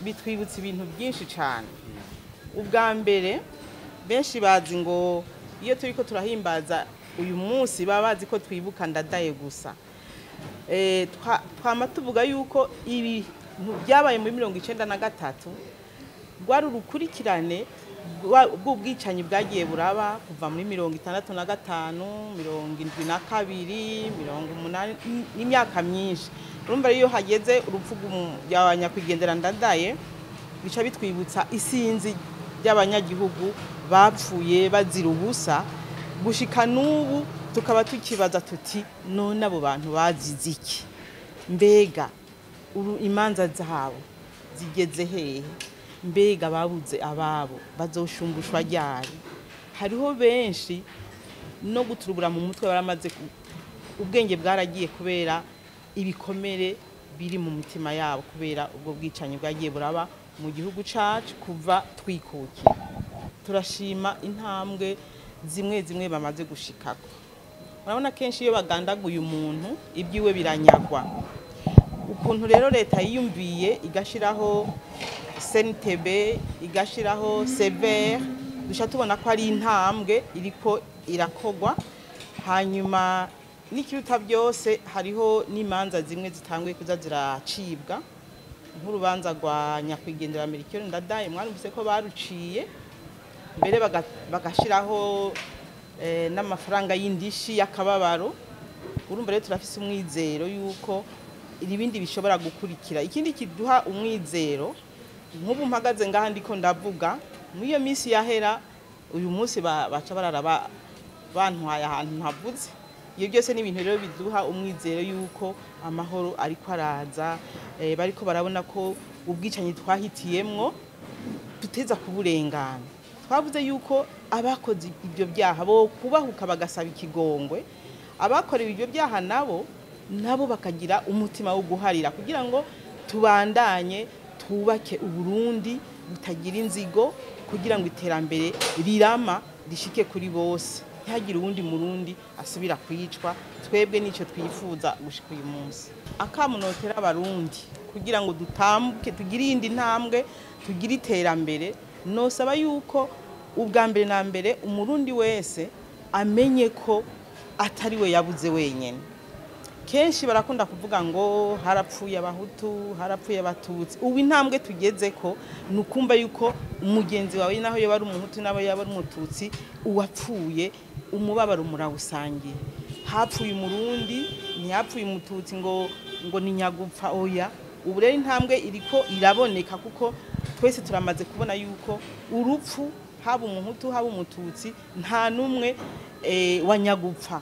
bitwibutsa ibintu byinshi cyane. Ubwa mbere benshi bazi ngo iyo turiko turahimbaza uyu munsi baba bazi ko twibuka Ndadaye gusa. Twama tuvuga yuko ibi byabaye muri 1993 rwari urukurikirane bw'ubwicanyi bwagiye buraba kuva muri 1965, 1972, 1980 n'imyaka myinshi. Urumva iyo hageze urupfu rw'abanyakwigendera Ndadaye bica bitwibutsa isinzi ry'abanyagihugu bapfuye bazira ubusa, gushika n'ubu tukaba tukibaza tuti none abo bantu bazize iki? Mbega imanza zabo zigeze hehe? Mbega babuze ababo bazoshumbushwa ryari? Hariho benshi no guturubura mu mutwe baramaze ubwenge bwaragiye kubera ibikomere biri mu mitima yabo kubera ubwo bwicanyi bwagiye buraba mu gihugu cacu kuva twikukira. Turashima intambwe zimwe bamaze gushikako. Urabona kenshi iyo bagandaguye umuntu ibyiwe biranyagwa. Ukuntu rero leta yiyumviye igashiraho SNTB, igashiraho Sever, dusha tubona ko ari intambwe iriko irakogwa. Hanyuma n'ikiruta byose hariho n'imanza zimwe zitanguye kuza ziracibwa, nk'urubanza rwa nyakwigendera Melchior Ndadaye mwarumvise ko baruciye mbere bagashiraho n'amafaranga y'indishi y'akababaro. Urumva rero turafise umwizero yuko ibindi bishobora gukurikira. Ikindi kiduha umwizero nk'ubu mpagaze ngaha ndiko ndavuga muri iyo minsi yahera, uyu munsi baca bararaba bantwaye ahantu ntavuze. Iyo byose ni ibintu rero biduha umwizero yuko amahoro ariko araza, bariko barabona ko ubwicanyi twahitiyemwo tuteza kuburengana. Twavuze yuko abakoze ibyo byaha bo kubahuka bagasaba ikigongwe, abakorewe ibyo byaha nabo bakagira umutima wo guharira kugira ngo tubandanye twubake Uburundi butagira inzigo, kugira ngo iterambere rirama rishike kuri bose, ntihagire uwundi murundi asubira kwicwa. Twebwe nico twifuza gushika uyu munsi. Akamunotera abarundi kugira ngo dutambuke tugire indi ntambwe, tugire iterambere. Nosaba yuko ubwa mbere na mbere umurundi wese amenye ko atari we yabuze wenyene. Kenshi barakunda kuvuga ngo harapfuye abahutu, harapfuye abatutsi. Ubu intambwe tugeze ko nukumva yuko umugenzi wawe naho yo bari umuhutu nabo yaba ari umututsi, uwapfuye umubabaro murawusangiye. Hapfuye umurundi, ntihapfuye umututsi ngo ni nyagupfa oya. Ubu rero intambwe iriko iraboneka kuko twese turamaze kubona yuko urupfu haba umuhutu haba umututsi nta numwe wa nyagupfa.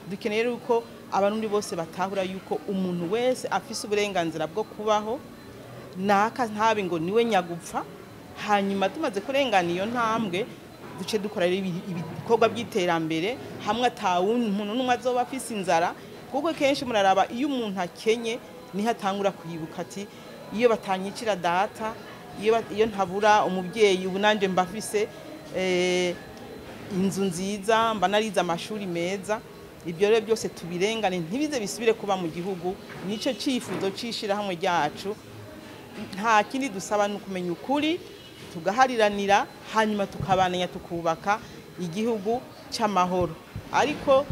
Dukeneye yuko abarundi bose batahura yuko umuntu wese afise uburenganzira bwo kubaho, naka ntabe ngo niwe nyagupfa. Hanyuma tumaze kurengana iyo ntambwe duce dukora ibikorwa by'iterambere hamwe umuntu n'umwe azoba afise inzara, kuko kenshi muraraba iyo umuntu akenye niho atangura kuyibuka ati iyo batanyicira data, iyo ntabura umubyeyi ubu nanje mbafise inzu nziza, mba narize amashuri meza. Ibyo rero byose tubirengane ntibize bisubire kuba mu gihugu. Nico cifuzo cishira hamwe ryacu. Nta kindi dusaba no kumenya ukuri, tugahariranira, hanyuma tukabananya tukubaka igihugu cy'amahoro. Ariko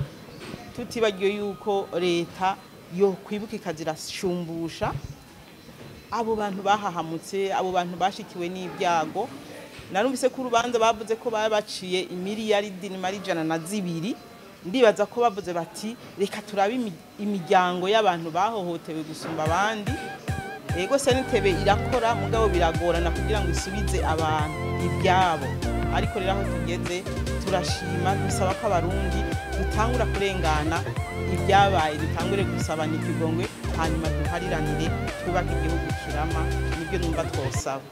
tutibagiye yuko leta yo kwibuka ikazirashumbusha abo bantu bahahamutse, abo bantu bashikiwe n'ibyago. Narumvise ko urubanza bavuze ko babaciye imiliyaridi n'amarijana na zibiri. Ndibaza ko bavuze bati reka turabe imiryango y'abantu bahohotewe gusumba abandi. Ego SNTB irakora mugabo biragorana kugira ngo isubize abantu ibyabo. Ariko rero aho tugeze turashima, dusaba ko abarundi dutangura kurengana ibyabaye, dutangure gusabana ikigongwe, hanyuma duhariranire twubake igihugu kirama. Nibyo numva twosaba.